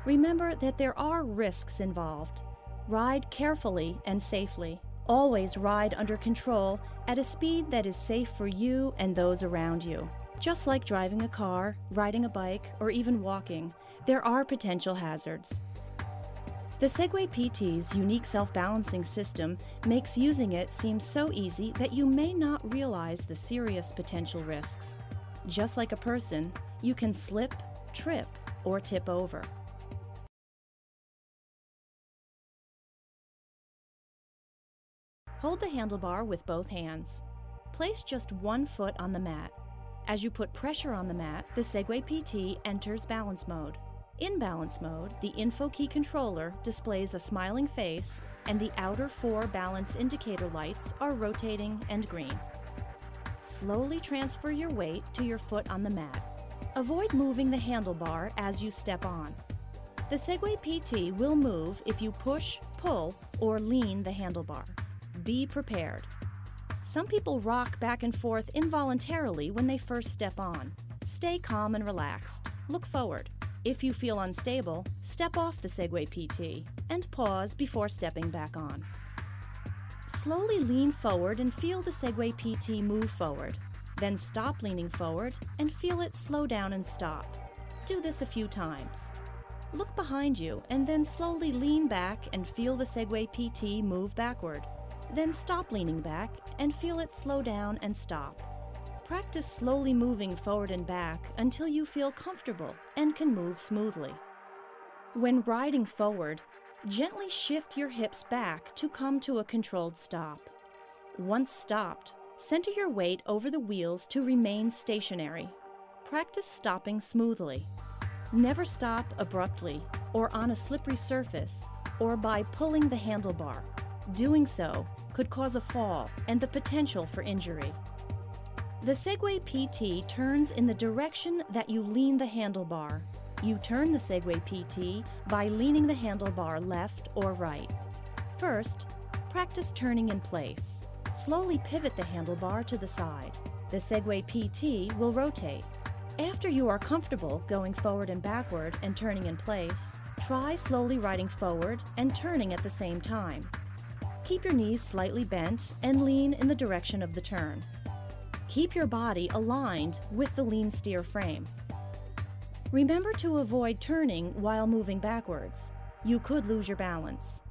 Remember that there are risks involved. Ride carefully and safely. Always ride under control at a speed that is safe for you and those around you. Just like driving a car, riding a bike, or even walking, there are potential hazards. The Segway PT's unique self-balancing system makes using it seem so easy that you may not realize the serious potential risks. Just like a person, you can slip, trip, or tip over. Hold the handlebar with both hands. Place just one foot on the mat. As you put pressure on the mat, the Segway PT enters balance mode. In balance mode, the InfoKey controller displays a smiling face and the outer 4 balance indicator lights are rotating and green. Slowly transfer your weight to your foot on the mat. Avoid moving the handlebar as you step on. The Segway PT will move if you push, pull, or lean the handlebar. Be prepared. Some people rock back and forth involuntarily when they first step on. Stay calm and relaxed. Look forward. If you feel unstable, step off the Segway PT and pause before stepping back on. Slowly lean forward and feel the Segway PT move forward. Then stop leaning forward and feel it slow down and stop. Do this a few times. Look behind you and then slowly lean back and feel the Segway PT move backward. Then stop leaning back and feel it slow down and stop. Practice slowly moving forward and back until you feel comfortable and can move smoothly. When riding forward, gently shift your hips back to come to a controlled stop. Once stopped, center your weight over the wheels to remain stationary. Practice stopping smoothly. Never stop abruptly or on a slippery surface or by pulling the handlebar. Doing so could cause a fall and the potential for injury. The Segway PT turns in the direction that you lean the handlebar. You turn the Segway PT by leaning the handlebar left or right. First, practice turning in place. Slowly pivot the handlebar to the side. The Segway PT will rotate. After you are comfortable going forward and backward and turning in place, try slowly riding forward and turning at the same time. Keep your knees slightly bent and lean in the direction of the turn. Keep your body aligned with the lean steer frame. Remember to avoid turning while moving backwards. You could lose your balance.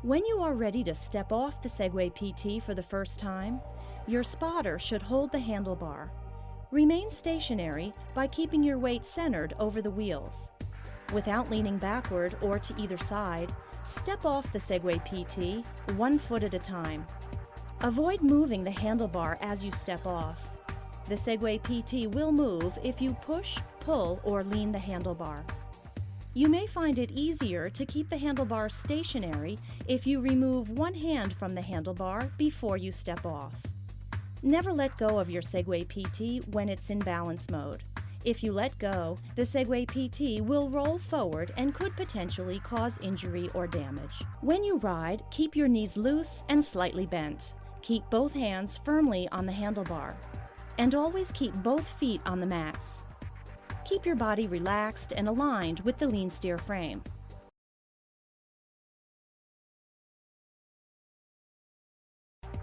When you are ready to step off the Segway PT for the first time, your spotter should hold the handlebar. Remain stationary by keeping your weight centered over the wheels. Without leaning backward or to either side, step off the Segway PT 1 foot at a time. Avoid moving the handlebar as you step off. The Segway PT will move if you push, pull, or lean the handlebar. You may find it easier to keep the handlebar stationary if you remove one hand from the handlebar before you step off. Never let go of your Segway PT when it's in balance mode. If you let go, the Segway PT will roll forward and could potentially cause injury or damage. When you ride, keep your knees loose and slightly bent. Keep both hands firmly on the handlebar. And always keep both feet on the mats. Keep your body relaxed and aligned with the lean steer frame.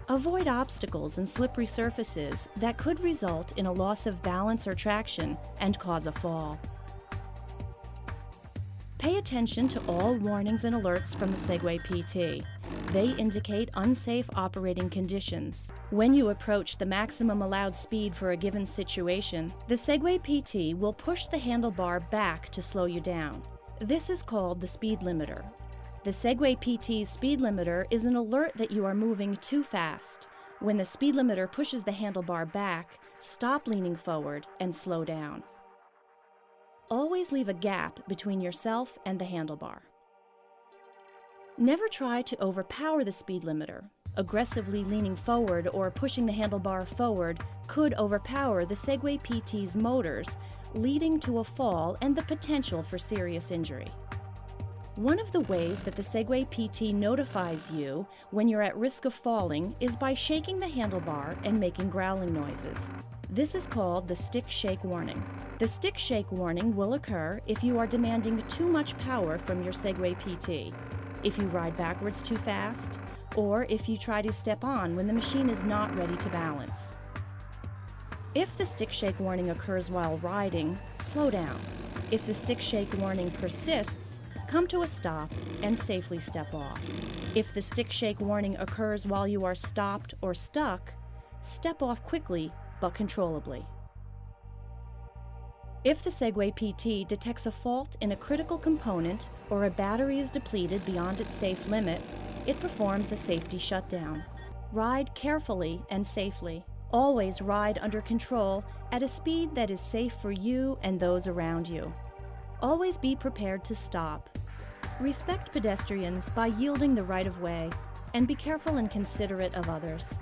Avoid obstacles and slippery surfaces that could result in a loss of balance or traction and cause a fall. Pay attention to all warnings and alerts from the Segway PT. They indicate unsafe operating conditions. When you approach the maximum allowed speed for a given situation, the Segway PT will push the handlebar back to slow you down. This is called the speed limiter. The Segway PT's speed limiter is an alert that you are moving too fast. When the speed limiter pushes the handlebar back, stop leaning forward and slow down. Always leave a gap between yourself and the handlebar. Never try to overpower the speed limiter. Aggressively leaning forward or pushing the handlebar forward could overpower the Segway PT's motors, leading to a fall and the potential for serious injury. One of the ways that the Segway PT notifies you when you're at risk of falling is by shaking the handlebar and making growling noises. This is called the stick shake warning. The stick shake warning will occur if you are demanding too much power from your Segway PT, if you ride backwards too fast, or if you try to step on when the machine is not ready to balance. If the stick shake warning occurs while riding, slow down. If the stick shake warning persists, come to a stop and safely step off. If the stick shake warning occurs while you are stopped or stuck, step off quickly but controllably. If the Segway PT detects a fault in a critical component or a battery is depleted beyond its safe limit, it performs a safety shutdown. Ride carefully and safely. Always ride under control at a speed that is safe for you and those around you. Always be prepared to stop. Respect pedestrians by yielding the right of way, and be careful and considerate of others.